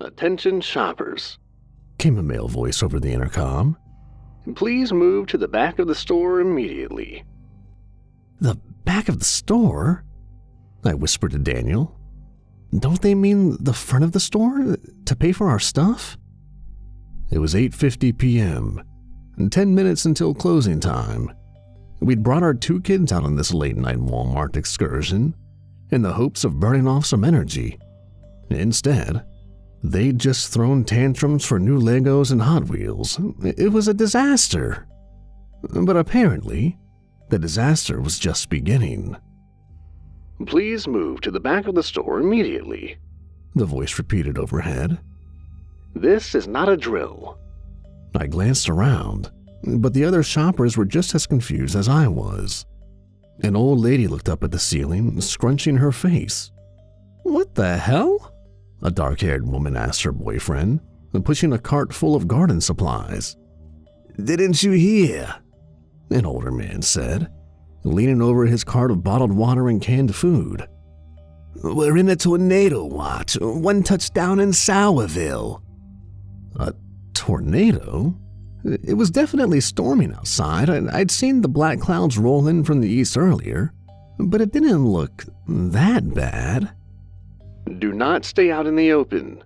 Attention shoppers, came a male voice over the intercom. Please move to the back of the store immediately. The back of the store? I whispered to Daniel. Don't they mean the front of the store to pay for our stuff? It was 8:50 p.m., and 10 minutes until closing time. We'd brought our 2 kids out on this late-night Walmart excursion in the hopes of burning off some energy. Instead, they'd just thrown tantrums for new Legos and Hot Wheels. It was a disaster. But apparently, the disaster was just beginning. Please move to the back of the store immediately, the voice repeated overhead. This is not a drill. I glanced around, but the other shoppers were just as confused as I was. An old lady looked up at the ceiling, scrunching her face. What the hell? A dark-haired woman asked her boyfriend, pushing a cart full of garden supplies. Didn't you hear? An older man said, leaning over his cart of bottled water and canned food. We're in a tornado watch. 1 touchdown in Sourville. A tornado? It was definitely storming outside. I'd seen the black clouds roll in from the east earlier, but it didn't look that bad. Do not stay out in the open.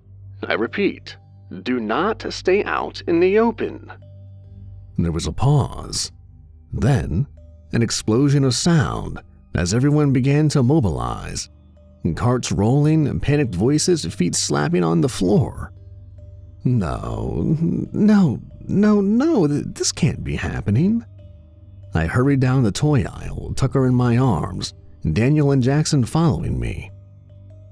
I repeat, do not stay out in the open. There was a pause. Then, an explosion of sound as everyone began to mobilize. Carts rolling, panicked voices, feet slapping on the floor. No, this can't be happening. I hurried down the toy aisle, Tucker in my arms, Daniel and Jackson following me.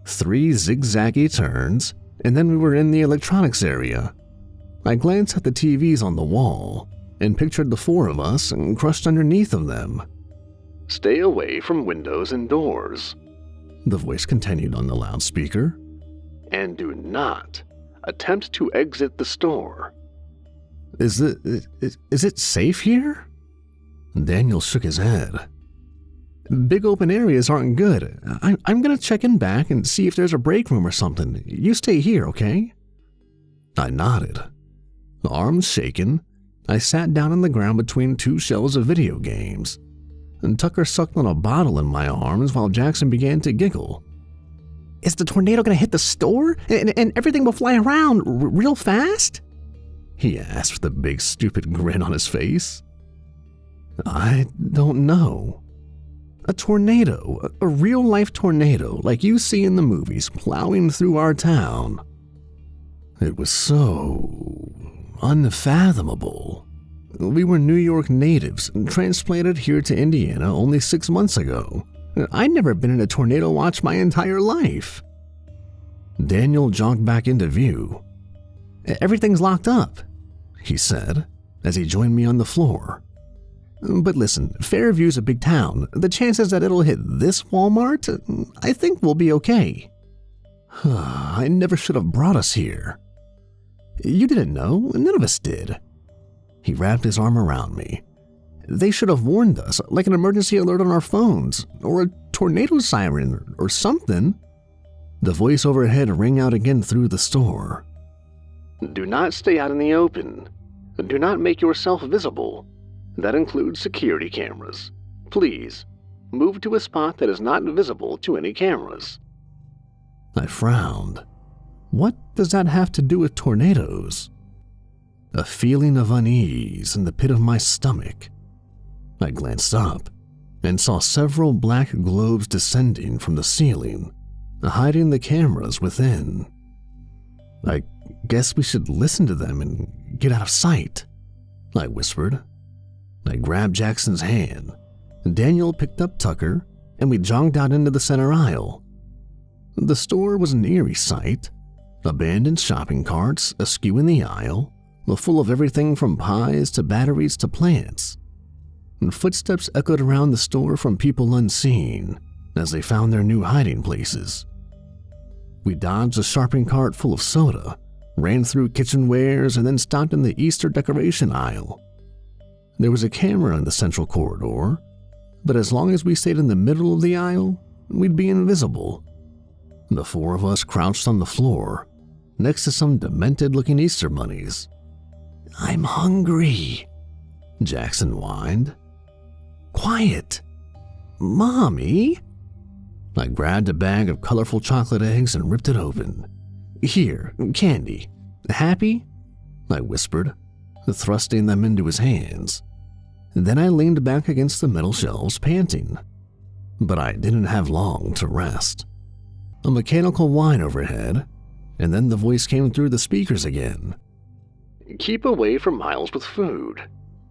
3 zigzaggy turns, and then we were in the electronics area. I glanced at the TVs on the wall and pictured the 4 of us crushed underneath of them. Stay away from windows and doors, the voice continued on the loudspeaker. And do not attempt to exit the store. Is it safe here? Daniel shook his head. Big open areas aren't good. I'm going to check in back and see if there's a break room or something. You stay here, okay? I nodded. Arms shaking, I sat down on the ground between 2 shelves of video games. And Tucker sucked on a bottle in my arms while Jackson began to giggle. Is the tornado going to hit the store? And everything will fly around real fast? He asked with a big stupid grin on his face. I don't know. A tornado, a real-life tornado like you see in the movies plowing through our town. It was so unfathomable. We were New York natives transplanted here to Indiana only 6 months ago. I'd never been in a tornado watch my entire life. Daniel jogged back into view. Everything's locked up, he said, as he joined me on the floor. But listen, Fairview's a big town. The chances that it'll hit this Walmart, I think we'll be okay. I never should have brought us here. You didn't know, none of us did. He wrapped his arm around me. They should have warned us, like an emergency alert on our phones, or a tornado siren, or something. The voice overhead rang out again through the store. Do not stay out in the open. Do not make yourself visible. That includes security cameras. Please, move to a spot that is not visible to any cameras. I frowned. What does that have to do with tornadoes? A feeling of unease in the pit of my stomach. I glanced up and saw several black globes descending from the ceiling, hiding the cameras within. I guess we should listen to them and get out of sight, I whispered. I grabbed Jackson's hand. Daniel picked up Tucker, and we jogged out into the center aisle. The store was an eerie sight. Abandoned shopping carts askew in the aisle, full of everything from pies to batteries to plants. And footsteps echoed around the store from people unseen as they found their new hiding places. We dodged a shopping cart full of soda, ran through kitchenwares, and then stopped in the Easter decoration aisle. There was a camera in the central corridor, but as long as we stayed in the middle of the aisle, we'd be invisible. The 4 of us crouched on the floor, next to some demented-looking Easter bunnies. "I'm hungry," Jackson whined. "Quiet. Mommy?" I grabbed a bag of colorful chocolate eggs and ripped it open. "Here, candy. Happy?" I whispered, thrusting them into his hands. Then I leaned back against the metal shelves, panting. But I didn't have long to rest. A mechanical whine overhead, and then the voice came through the speakers again. "Keep away from Miles with food.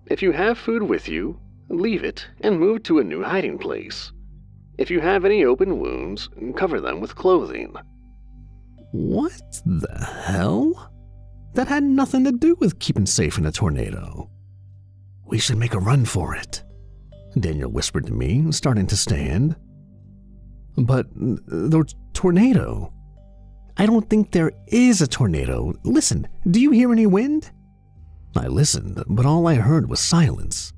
If you have food with you, leave it and move to a new hiding place. If you have any open wounds, cover them with clothing." What the hell? That had nothing to do with keeping safe in a tornado. "We should make a run for it," Daniel whispered to me, starting to stand. "But the tornado? I don't think there is a tornado. Listen, do you hear any wind?" I listened, but all I heard was silence.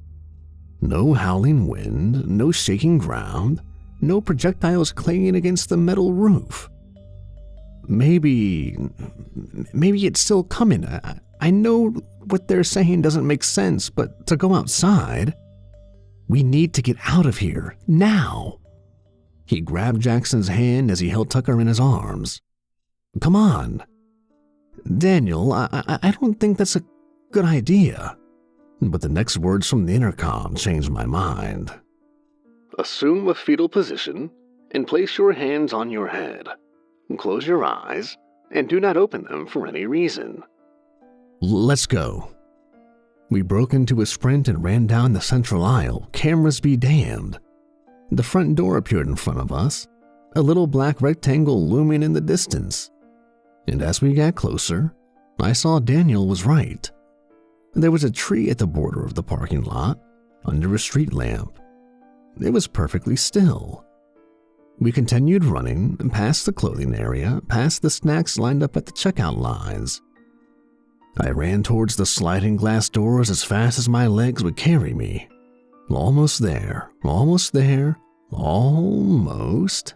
No howling wind, no shaking ground, no projectiles clanging against the metal roof. Maybe it's still coming. I know what they're saying doesn't make sense, but to go outside, we need to get out of here, now. He grabbed Jackson's hand as he held Tucker in his arms. "Come on." "Daniel, I don't think that's a good idea." But the next words from the intercom changed my mind. "Assume a fetal position and place your hands on your head. Close your eyes and do not open them for any reason." "Let's go." We broke into a sprint and ran down the central aisle, cameras be damned. The front door appeared in front of us, a little black rectangle looming in the distance. And as we got closer, I saw Daniel was right. There was a tree at the border of the parking lot, under a street lamp. It was perfectly still. We continued running, past the clothing area, past the snacks lined up at the checkout lines. I ran towards the sliding glass doors as fast as my legs would carry me. Almost there, almost there, almost.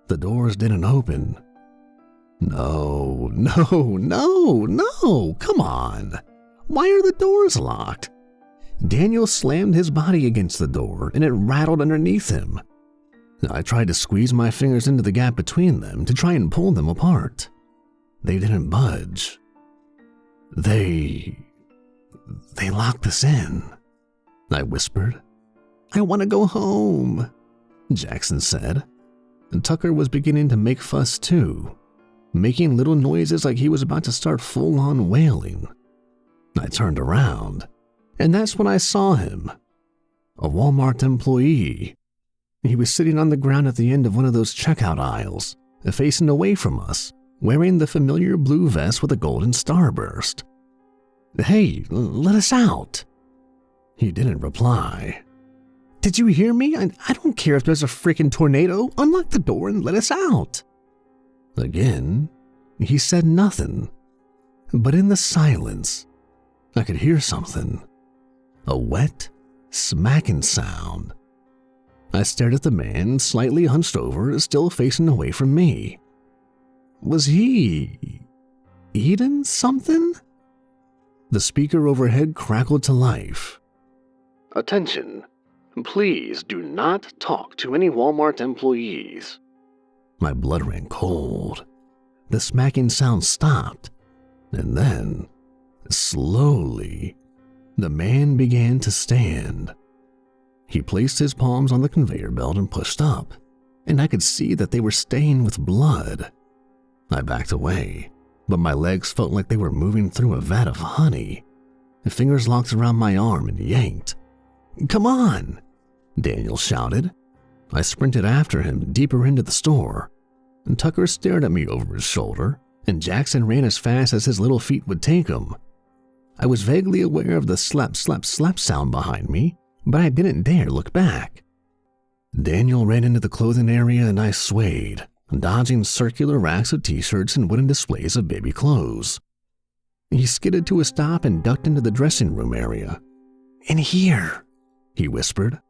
The doors didn't open. No, come on. Why are the doors locked? Daniel slammed his body against the door and it rattled underneath him. I tried to squeeze my fingers into the gap between them to try and pull them apart. They didn't budge. They locked us in, I whispered. "I want to go home," Jackson said. And Tucker was beginning to make fuss too, making little noises like he was about to start full-on wailing. I turned around, and that's when I saw him. A Walmart employee. He was sitting on the ground at the end of one of those checkout aisles, facing away from us, wearing the familiar blue vest with a golden starburst. "Hey, let us out." He didn't reply. "Did you hear me? I don't care if there's a freaking tornado. Unlock the door and let us out." Again, he said nothing. But in the silence, I could hear something. A wet, smacking sound. I stared at the man, slightly hunched over, still facing away from me. Was he eating something? The speaker overhead crackled to life. "Attention. Please do not talk to any Walmart employees." My blood ran cold. The smacking sound stopped, and then, slowly, the man began to stand. He placed his palms on the conveyor belt and pushed up, and I could see that they were stained with blood. I backed away, but my legs felt like they were moving through a vat of honey. The fingers locked around my arm and yanked. "Come on!" Daniel shouted. I sprinted after him deeper into the store, and Tucker stared at me over his shoulder, and Jackson ran as fast as his little feet would take him. I was vaguely aware of the slap, slap, slap sound behind me, but I didn't dare look back. Daniel ran into the clothing area and I swayed, dodging circular racks of t-shirts and wooden displays of baby clothes. He skidded to a stop and ducked into the dressing room area. "In here," he whispered,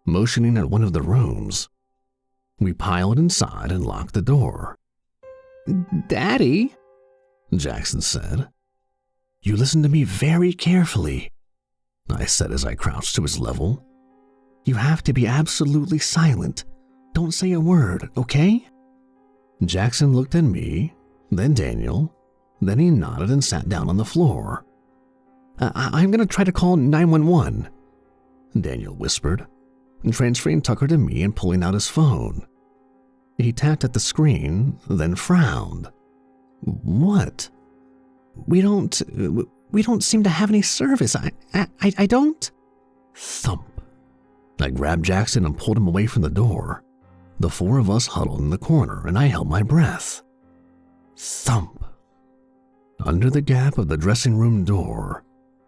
motioning at one of the rooms. We piled inside and locked the door. "Daddy?" Jackson said. You listen to me very carefully, I said as I crouched to his level. You have to be absolutely silent. Don't say a word, okay? Jackson looked at me, then Daniel, then he nodded and sat down on the floor. I'm going to try to call 911, Daniel whispered, transferring Tucker to me and pulling out his phone. He tapped at the screen, then frowned. What? We don't seem to have any service. I don't. Thump. I grabbed Jackson and pulled him away from the door. The four of us huddled in the corner, and I held my breath. Thump. Under the gap of the dressing room door,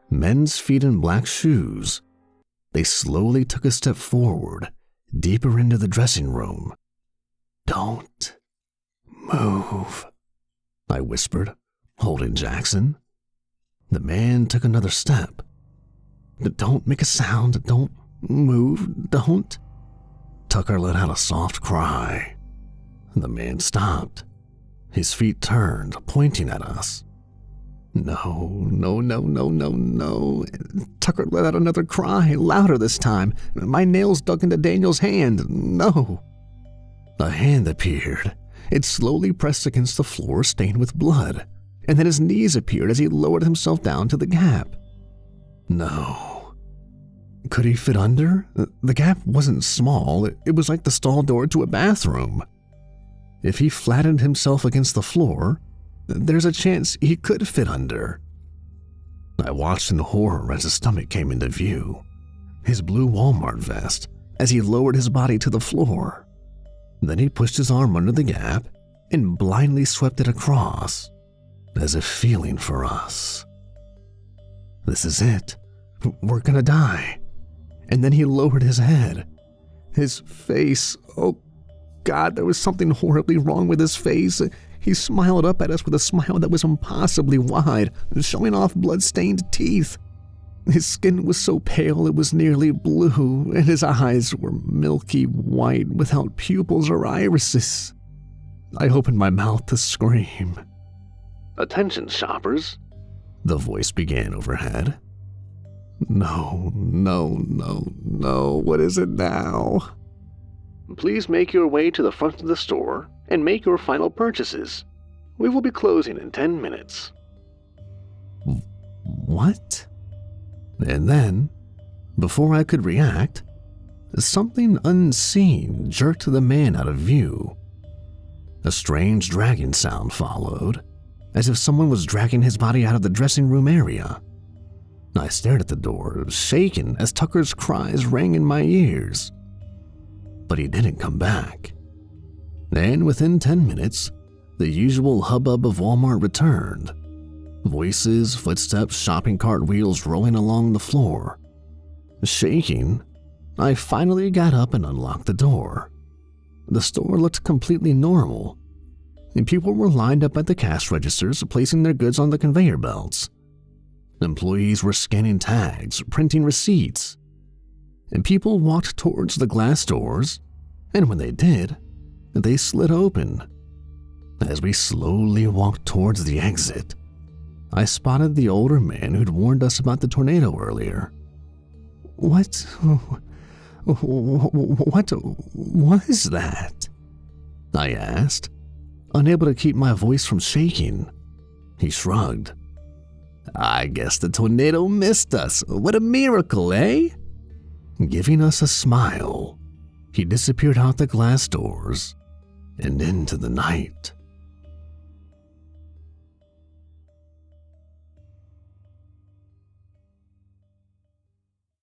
men's feet in black shoes. They slowly took a step forward, deeper into the dressing room. Don't move, I whispered, holding Jackson. The man took another step. Don't make a sound, don't move, don't. Tucker let out a soft cry. The man stopped. His feet turned, pointing at us. No. Tucker let out another cry, louder this time. My nails dug into Daniel's hand. No. A hand appeared. It slowly pressed against the floor, stained with blood, and then his knees appeared as he lowered himself down to the gap. No. Could he fit under? The gap wasn't small. It was like the stall door to a bathroom. If he flattened himself against the floor, there's a chance he could fit under. I watched in horror as his stomach came into view, his blue Walmart vest, as he lowered his body to the floor. Then he pushed his arm under the gap and blindly swept it across, as if feeling for us. This is it. We're gonna die. And then he lowered his head. His face, oh God, there was something horribly wrong with his face. He smiled up at us with a smile that was impossibly wide, showing off blood-stained teeth. His skin was so pale it was nearly blue, and his eyes were milky white without pupils or irises. I opened my mouth to scream. Attention, shoppers, the voice began overhead. No, what is it now? Please make your way to the front of the store and make your final purchases. We will be closing in 10 minutes. What? And then, before I could react, something unseen jerked the man out of view. A strange dragging sound followed, as if someone was dragging his body out of the dressing room area. I stared at the door, shaken as Tucker's cries rang in my ears. But he didn't come back. And within 10 minutes, the usual hubbub of Walmart returned. Voices, footsteps, shopping cart wheels rolling along the floor. Shaking, I finally got up and unlocked the door. The store looked completely normal, and people were lined up at the cash registers, placing their goods on the conveyor belts. Employees were scanning tags, printing receipts, and people walked towards the glass doors, and when they did, they slid open. As we slowly walked towards the exit, I spotted the older man who'd warned us about the tornado earlier. What was that? I asked, unable to keep my voice from shaking. He shrugged. I guess the tornado missed us. What a miracle, eh? Giving us a smile, he disappeared out the glass doors and into the night.